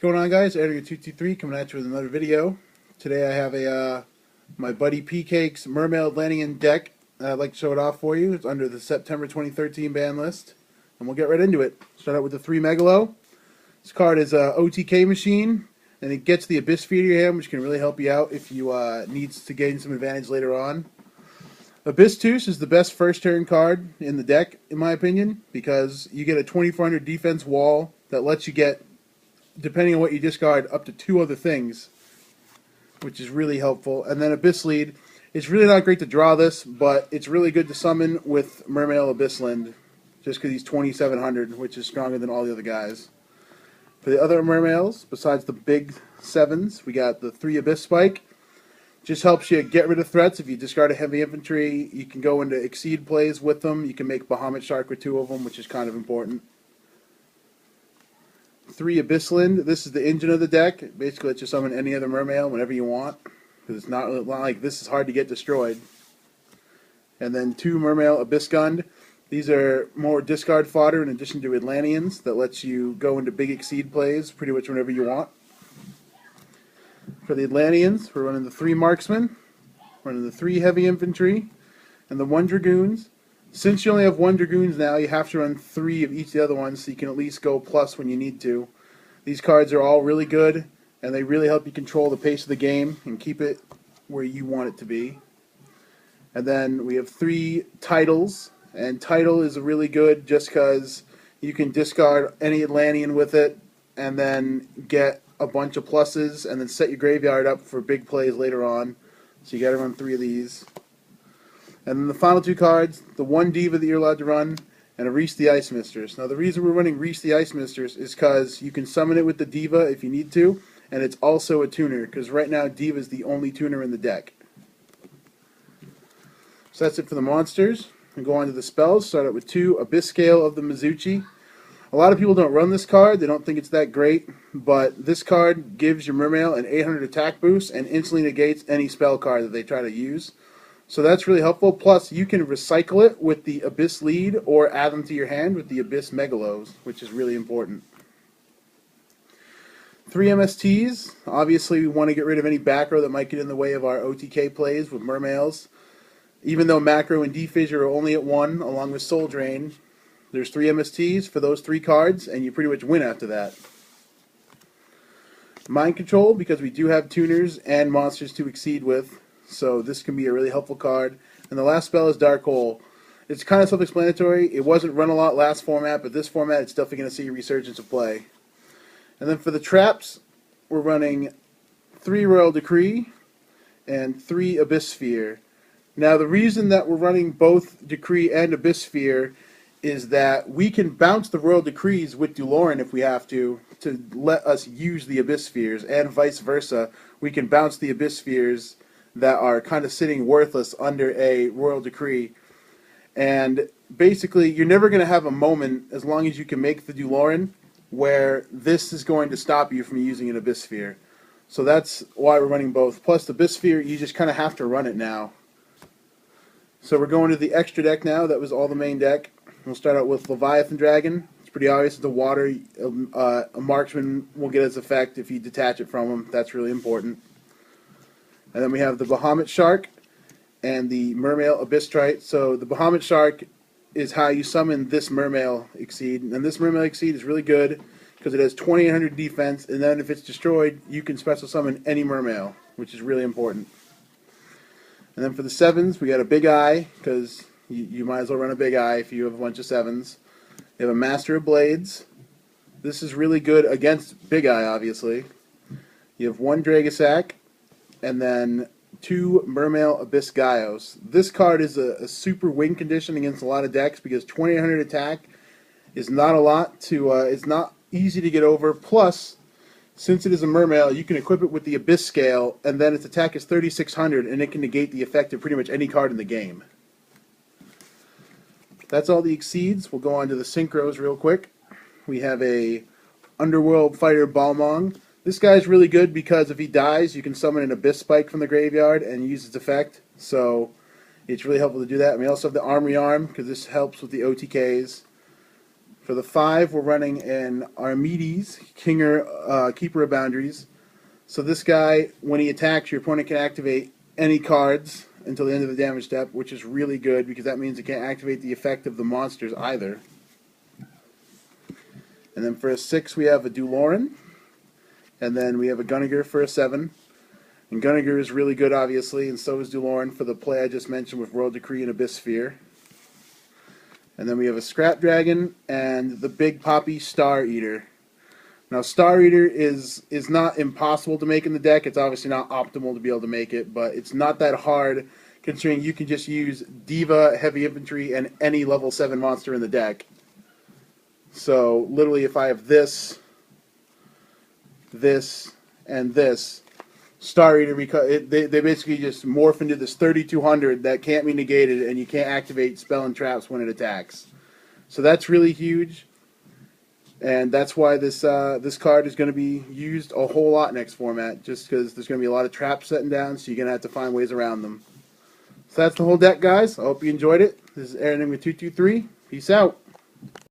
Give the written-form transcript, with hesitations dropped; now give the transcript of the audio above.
Going on, guys? Editor223 coming at you with another video. Today I have my buddy P-Cake's Mermail Atlantean deck. I'd like to show it off for you. It's under the September 2013 ban list. And we'll get right into it. Start out with the 3 Megalo. This card is a OTK machine, and it gets the Abyss Sphere to your hand, which can really help you out if you need to gain some advantage later on. Abyss Tooth is the best first turn card in the deck, in my opinion, because you get a 2400 defense wall that lets you get, depending on what you discard, up to 2 other things, which is really helpful. And then Abyss Lead. It's really not great to draw this, but it's really good to summon with Mermail Abyssland, just because he's 2700, which is stronger than all the other guys. For the other Mermails, besides the big 7s, we got the 3 Abyss Spike. Just helps you get rid of threats. If you discard a heavy infantry, you can go into Exceed plays with them. You can make Bahamut Shark with 2 of them, which is kind of important. 3 Abyssland. This is the engine of the deck. It basically lets you summon any other Mermail whenever you want, because it's not like this is hard to get destroyed. And then 2 Mermail Abyss Gun. These are more discard fodder in addition to Atlanteans that lets you go into big Exceed plays pretty much whenever you want. For the Atlanteans, we're running the 3 Marksmen, running the 3 Heavy Infantry, and the 1 Dragoons. Since you only have 1 Dragoons now, you have to run 3 of each of the other ones, so you can at least go plus when you need to. These cards are all really good, and they really help you control the pace of the game and keep it where you want it to be. And then we have 3 Titles, and Title is really good just because you can discard any Atlantean with it, and then get a bunch of pluses, and then set your graveyard up for big plays later on. So you got to run 3 of these. And then the final 2 cards, the 1 Diva that you're allowed to run, and a Reese the Ice Mistress. Now the reason we're running Reese the Ice Mistress is because you can summon it with the Diva if you need to, and it's also a tuner, because right now Diva is the only tuner in the deck. So that's it for the monsters. And go on to the spells. Start out with 2 Abyss Scale of the Mizuchi. A lot of people don't run this card. They don't think it's that great, but this card gives your Mermail an 800 attack boost and instantly negates any spell card that they try to use. So that's really helpful. Plus, you can recycle it with the Abyss Lead or add them to your hand with the Abyss Megalos, which is really important. 3 MSTs. Obviously, we want to get rid of any back row that might get in the way of our OTK plays with Mermails. Even though Macro and Defissure are only at 1, along with Soul Drain, there's 3 MSTs for those 3 cards, and you pretty much win after that. Mind Control, because we do have tuners and monsters to exceed with, so this can be a really helpful card. And the last spell is Dark Hole. It's kind of self-explanatory. It wasn't run a lot last format, but this format it's definitely going to see a resurgence of play. And then for the traps, we're running 3 Royal Decree and 3 Abyss Sphere. Now the reason that we're running both Decree and Abyss Sphere is that we can bounce the Royal Decrees with Duloran if we have to let us use the Abyss Spheres, and vice versa. We can bounce the Abyss Spheres that are kind of sitting worthless under a Royal Decree. And basically, you're never going to have a moment, as long as you can make the Duloran, where this is going to stop you from using an Abyss Sphere. So that's why we're running both. Plus, the Abyss Sphere, you just kind of have to run it now. So we're going to the extra deck now. That was all the main deck. We'll start out with Leviathan Dragon. It's pretty obvious. It's the water. A marksman will get its effect if you detach it from him. That's really important. And then we have the Bahamut Shark and the Mermail Abyss Trite. So the Bahamut Shark is how you summon this Mermail Exceed. And this Mermail Exceed is really good because it has 2800 defense, and then if it's destroyed, you can special summon any Mermail, which is really important. And then for the 7s, we got a Big Eye, because you might as well run a Big Eye if you have a bunch of 7s. You have a Master of Blades. This is really good against Big Eye, obviously. You have 1 Dragosack, and then 2 Mermail Abyss Gaios. This card is a super win condition against a lot of decks because 2800 attack is not a lot to. It's not easy to get over. Plus, since it is a Mermail, you can equip it with the Abyss Scale, and then its attack is 3600, and it can negate the effect of pretty much any card in the game. That's all the Exceeds. We'll go on to the Synchros real quick. We have a Underworld Fighter Balmong. This guy's really good because if he dies, you can summon an Abyss Spike from the graveyard and use its effect. So it's really helpful to do that. And we also have the Armory Arm because this helps with the OTKs. For the 5, we're running an Armides, Keeper of Boundaries. So this guy, when he attacks, your opponent can activate any cards until the end of the damage step, which is really good because that means it can't activate the effect of the monsters either. And then for a 6, we have a Duloran. And then we have a Gunniger for a 7. And Gunniger is really good, obviously, and so is Duloran for the play I just mentioned with World Decree and Abyss Sphere. And then we have a Scrap Dragon and the Big Poppy Star Eater. Now, Star Eater is not impossible to make in the deck. It's obviously not optimal to be able to make it, but it's not that hard considering you can just use Diva, Heavy Infantry, and any level 7 monster in the deck. So, literally, if I have this, and this, Star Eater, because they basically just morph into this 3200 that can't be negated, and you can't activate spell and traps when it attacks. So that's really huge, and that's why this card is going to be used a whole lot next format, just because there's going to be a lot of traps setting down, so you're going to have to find ways around them. So that's the whole deck, guys. I hope you enjoyed it. This is Aaron with 223. Peace out.